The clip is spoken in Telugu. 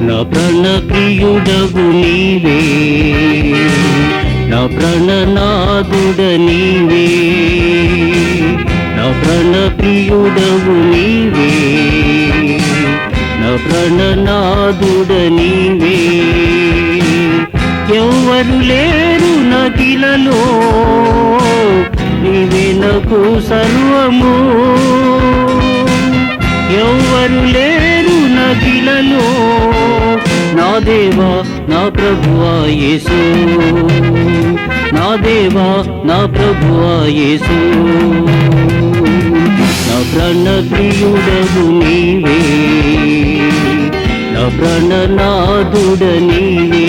నా ప్రాణ ప్రియుడగు నీవే, నా ప్రాణనాథుడ నీవే, నా ప్రాణ ప్రియుడగు నీవే, నా ప్రాణనాథుడ నీవే. ఎవ్వరు లేరు నదిలలో, నీవే నాకు సర్వము. ఎవ్వరు లేరు నదిలలో, నా దేవా నా ప్రభువా యేసు, నా దేవా నా ప్రభువా యేసు. నా ప్రాణ ప్రియుడగు నీవే, నా ప్రాణనాథుడ నీవే.